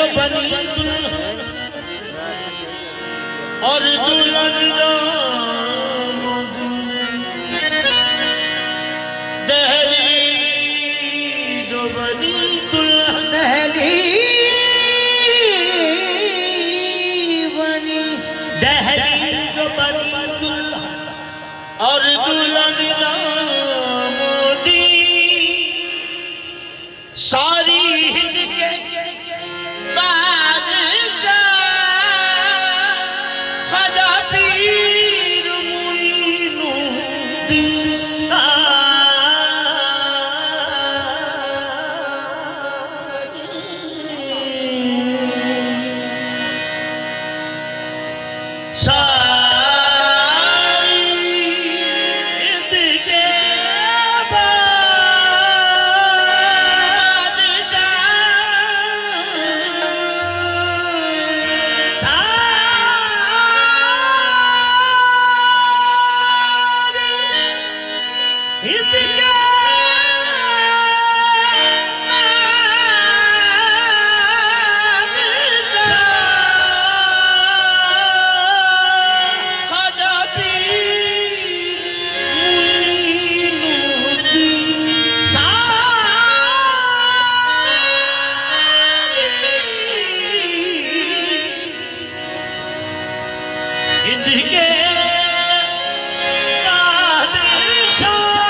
जो बनी दुल्हन और दुल्हन राम दहली जो बनी दुल्हन दहली जो बनी दुल्हन और दुल्हन राम दी सारी हिंद के बादशाह ख्वाजा पीर मुईनुद्दीन हिंद के बादशाह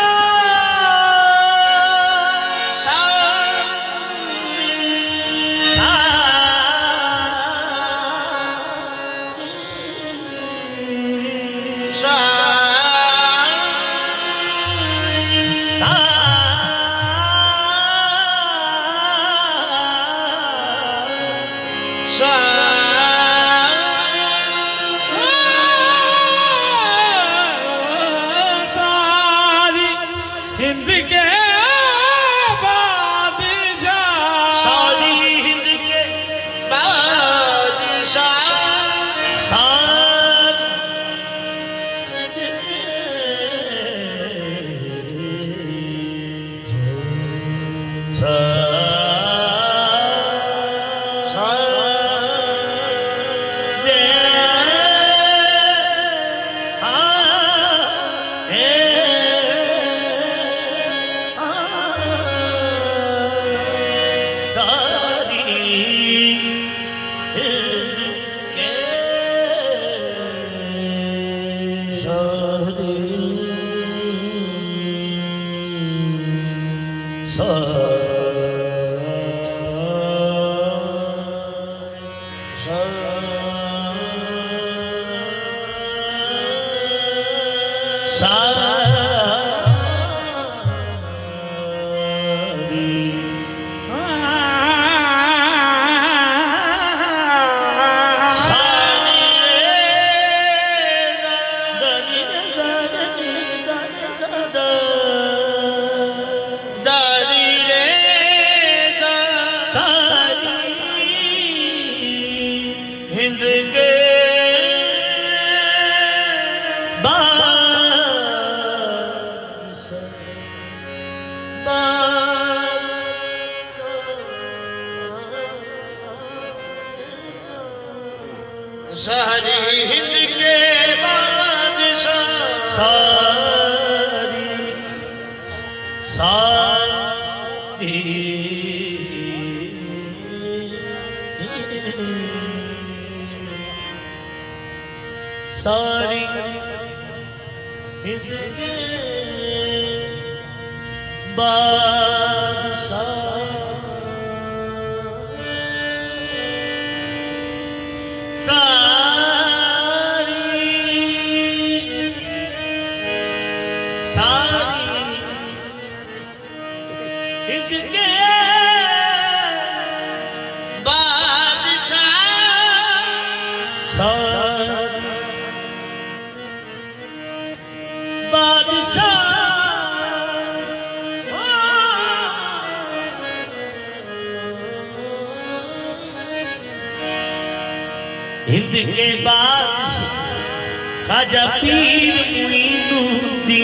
सारी हिंद के बादशाह हिंद के सारी हिंद के बादशाह सारी सारी हिंद के बादशाह हिंद के बादशाह ख्वाजा पीर मुईनुद्दीन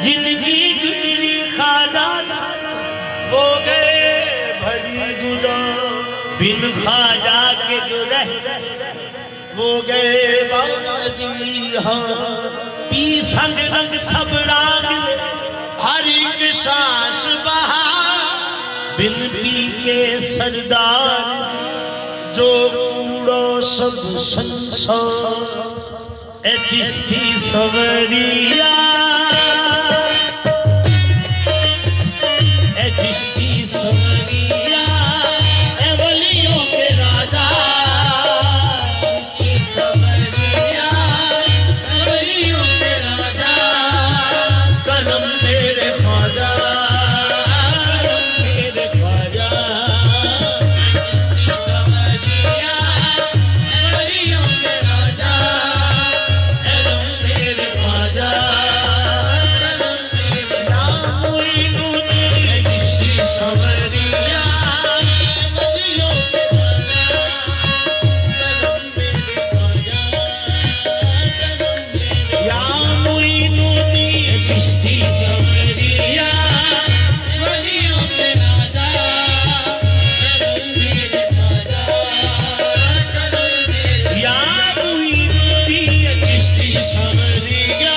जिनकी गुजरी खाला वो गए भर बिन ख्वाजा के जो रह वो गए बाजी हाँ पी संग रंग सब राग हर एक सांस बहा बिन पी के सरदार जो कूड़ो सब संसार ए चिश्ती सवरिया ए चिश्ती सवरिया ए वलियों के राजा चिश्ती सवरिया ए वलियों के राजा करम मेरे ख्वाजा करम मेरे ख्वाजा चिश्ती सवरिया ए वलियों के राजा करम मेरे ख्वाजा करम मेरे या मोइनुद्दीन चिश्ती सवरिया वलियों के राजा करम मेरे ख्वाजा करम मेरे या मोइनुद्दीन चिश्ती सवरिया वलियों के राजा करम मेरे ख्वाजा करम मेरे या मोइनुद्दीन चिश्ती सवरिया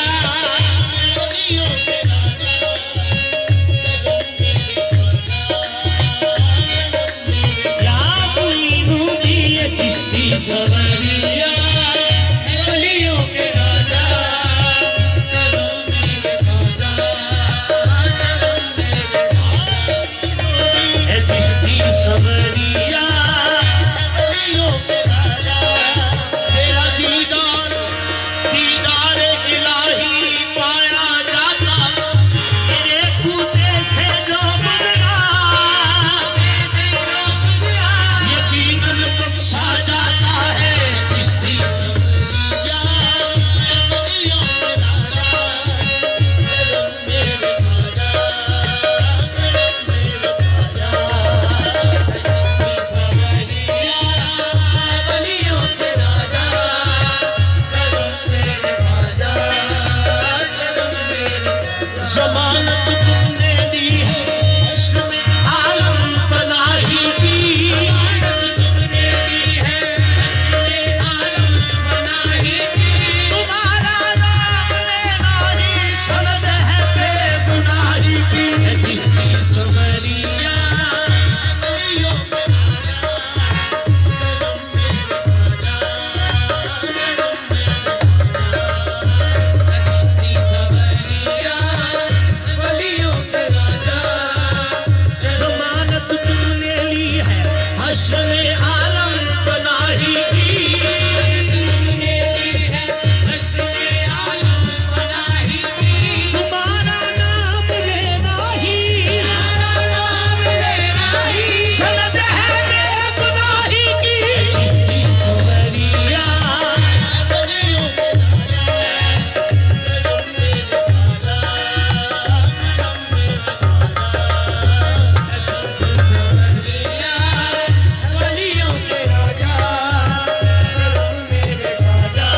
वलियों के राजा या मोइनुद्दीन चिश्ती सवरिया वलियों के राजा करो मेरे ख्वाजा करो मेरे ख्वाजा चिश्ती सवरिया वलियों के राजा तेरा दीदार दीदार इलाही पाया जाता तेरे कूदे से जो गुजरा यकीनन बख्शा जाता है चिश्ती सवरिया वलियों के राजा करम मेरे ख्वाजा करम मेरे ख्वाजा चिश्ती सवरिया वलियों के राजा करम मेरे ख्वाजा करम मेरे जमानत तुमने दी है हश्र में आलम बनाही की जमानत तुमने दी है हश्र में आलम बनाही की तुम्हारा नाम लेना ही सनद है बेगुनाही की चिश्ती सवरिया वलियों के राजा करम मेरे ख्वाजा करम मेरे चिश्ती सवरिया वलियों के राजा जमानत तुमने ली है हश्र में आलम बनाही की तुमने ली है हश्र में आलम बनाही की तुम्हारा नाम लेना ही सनद है बेगुनाही की चिश्ती सवरिया वलियों के राजा करम मेरे ख्वाजा करम मेरे सवरिया वलियों के राजा करम मेरे ख्वाजा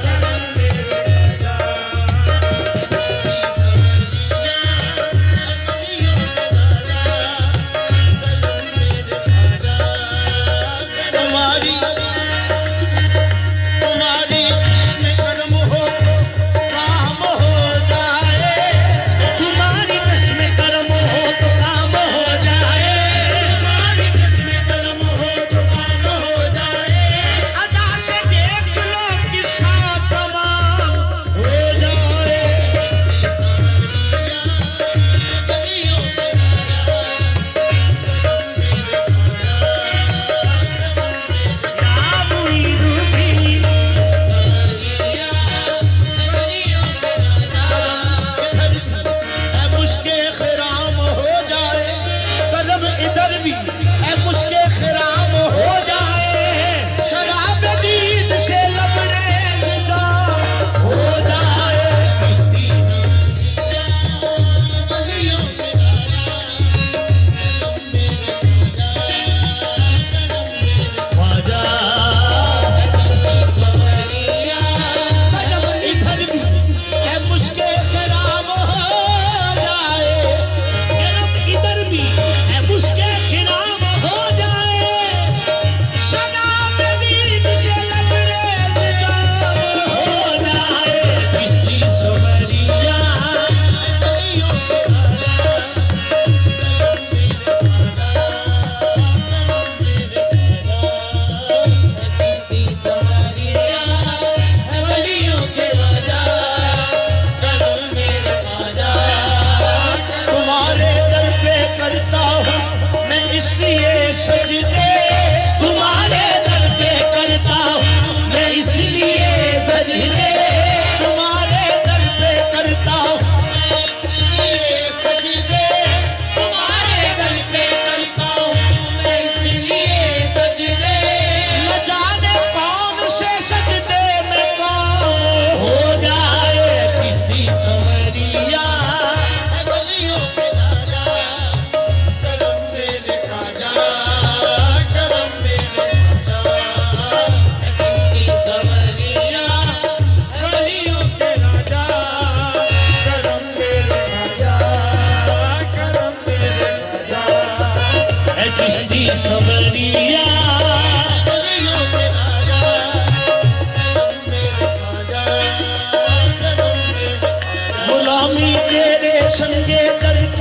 करम मेरे राजा चिश्ती सवरिया वलियों के राजा करम मेरे ख्वाजा तुम्हारी तुम्हारी जिस्म कर्म हो तो काम हो जाए तुम्हारी जिस्म कर्म हो तो काम हो जाए तुम्हारी जिस्म कर्म हो तो काम हो जाए अदा से देख लो किस्सा तमाम हो जाए चिश्ती सवरिया वलियों के राजा करम मेरे ख्वाजा करम मेरे या मोइनुद्दीन सवरिया वलियों के राजा ए मुश्के खिराम हो जाए कदम इधर भी ए मुश्के खिराम हो जाए शराब दीद से लबरेज जाम हो जाए चिश्ती सवरिया वलियों के राजा करम मेरे ख्वाजा करम मेरे ख्वाजा चिश्ती सवरिया कदम इधर भी ए मुश्के खिराम हो जाए कदम इधर भी ए मुश्के खिराम हो जाए किश्ती सवरिया गुलामी तेरे संगे दर्द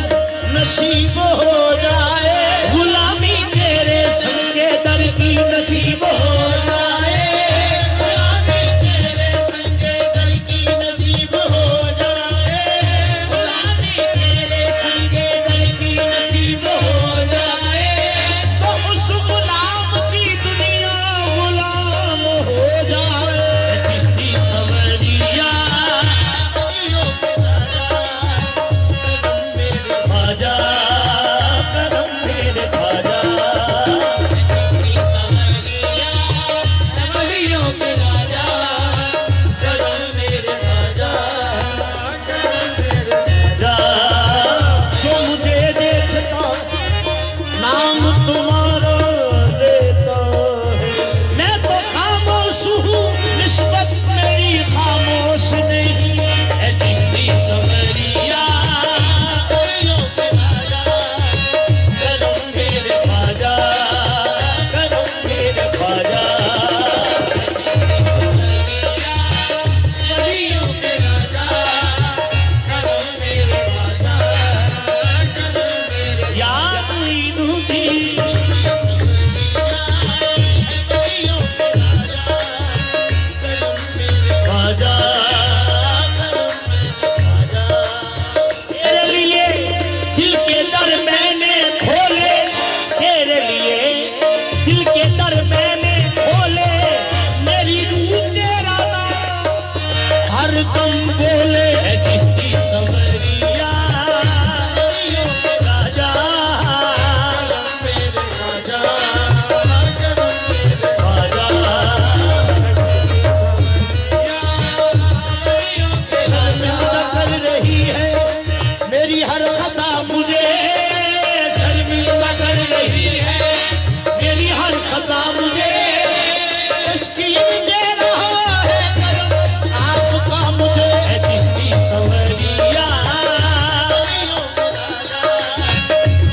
नसीब हो जाए गुलामी तेरे संगे दर्द की नसीब हो जाए गुलामी तेरे संगे दर्द की नसीब हो जाए गुलामी तेरे संगे दर्द की नसीब हो जाए तो उस गुलाम की दुनिया गुलाम हो जाए किश्ती सवरिया ख्वाजा करम मेरे ख्वाजा किश्ती सवरिया सवरियों के राजा करम मेरे ख्वाजा करम मेरे ख्वाजा जो मुझे देखता नाम तुम्हारा लेता है मैं तो खामोश हूँ निस्बत मेरी खामोश नहीं है किश्ती सवरिया करम मेरे ख्वाजा करम मेरे ख्वाजा सवरियों के राजा करम मेरे ख्वाजा करम मेरे याद ढूंढी ख्वाजा तेरे लिए दिल के दर मैंने खोले तेरे लिए दिल के दर मैंने खोले मेरी रूह तेरा नाम हर दम बोले किश्ती सवरिया राजा मेरे राजा राजा शर्मिंदा कर रही है मेरी हर खता मुझे शर्मिंदा कर रही है मेरी हर खता मुझे तस्कीन दे रहा है करम आपका मुझे किश्ती सवरिया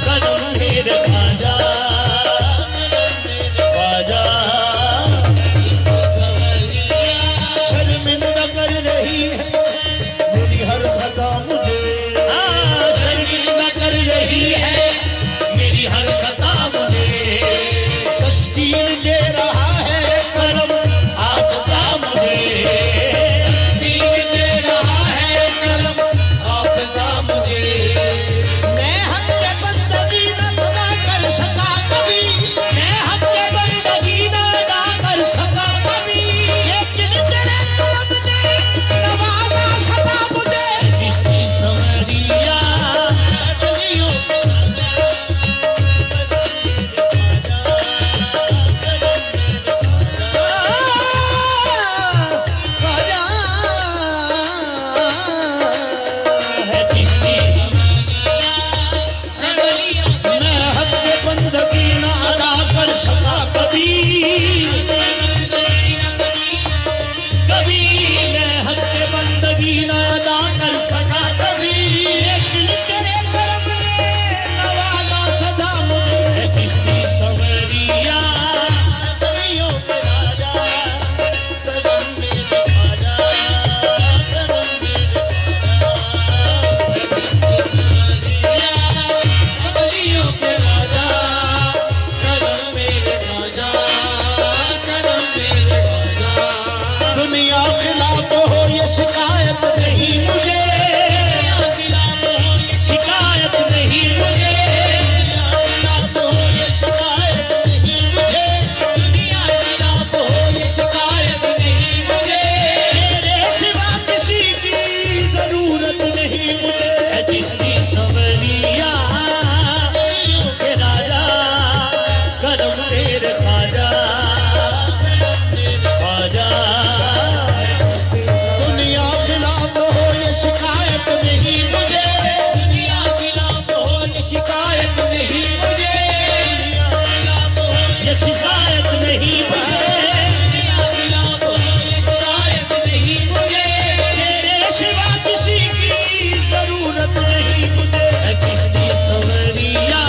करम मेरे ख्वाजा ख्वाजा शर्मिंदा कर रही है मेरी हर खता मुझे शर्मिंदा कर रही है मेरी हर खता मुझे तस्कीन दे रहा है करम आपका मुझे तस्कीन दे रहा है करम आपका मुझे मैं हक बंदगी न अदा कर सका कभी मैं हक बंदगी न अदा कर सका कभी लेकिन तेरे करम ने नवाजा सदा मुझे किश्ती सवरिया गलियों के राजा है किश्ती मैं हक बंदगी न अदा कर सका कभी कभी मैं हक बंदगी न अदा कर सका कभी लेकिन तेरे करम ने नवाजा सदा मुझे किश्ती सवरिया गलियों के राजा करम मेरे ख्वाजा करम मेरे सवरियों के राजा करम मेरे ख्वाजा करम मेरे ख्वाजा दुनिया खिलाफ हो ये शिकायत नहीं मुझे शिकायत नहीं मुझे खिलाफ हो ये शिकायत नहीं मुझे दुनिया खिलाफ हो ये शिकायत नहीं मुझे तेरे सिवा किसी की जरूरत नहीं मुझे किश्ती सवरिया के राजा करम मेरे ख्वाजा ख्वाजा दुनिया खिलाफ हो ये शिकायत नहीं मुझे दुनिया खिलाफ हो ये शिकायत नहीं मुझे ये शिकायत नहीं मुझे दुनिया खिलाफ हो ये शिकायत नहीं मुझे तेरे सिवा किसी की जरूरत नहीं मुझे किश्ती सवरिया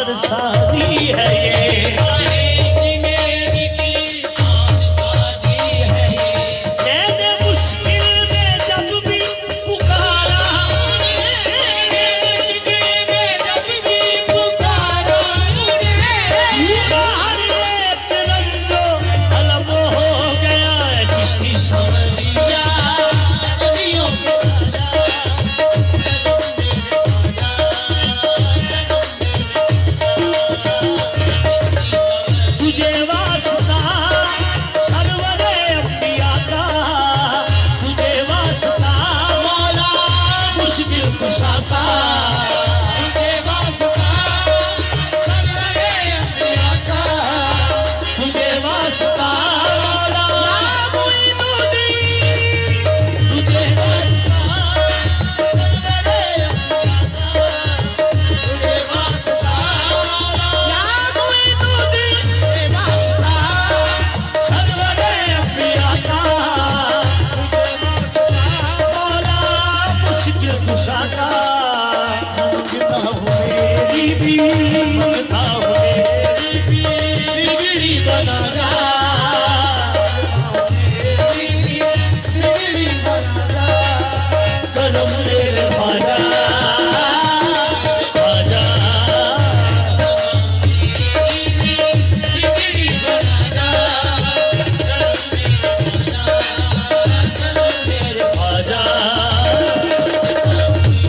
कार सादी है ये, मैंने मुश्किल में जब भी पुकारा, हर एक रंजो अलम हो गया है चिश्ती समरिया। तुझे वास्ता सरवरे अंबिया का, तुझे वास्ता मौला मुश्किल कुशा का, तुझे वास्ता सरवरे अंबिया का, तुझे वास्ता मौला मुईनुद्दीन, तुझे वास्ता सरवरे अंबिया का, तुझे वास्ता मौला मुईनुद्दीन, तुझे वास्ता सरवरे अंबिया का, तुझे वास्ता मौला मुश्किल कुशा का। मांगता हूँ मेरी भी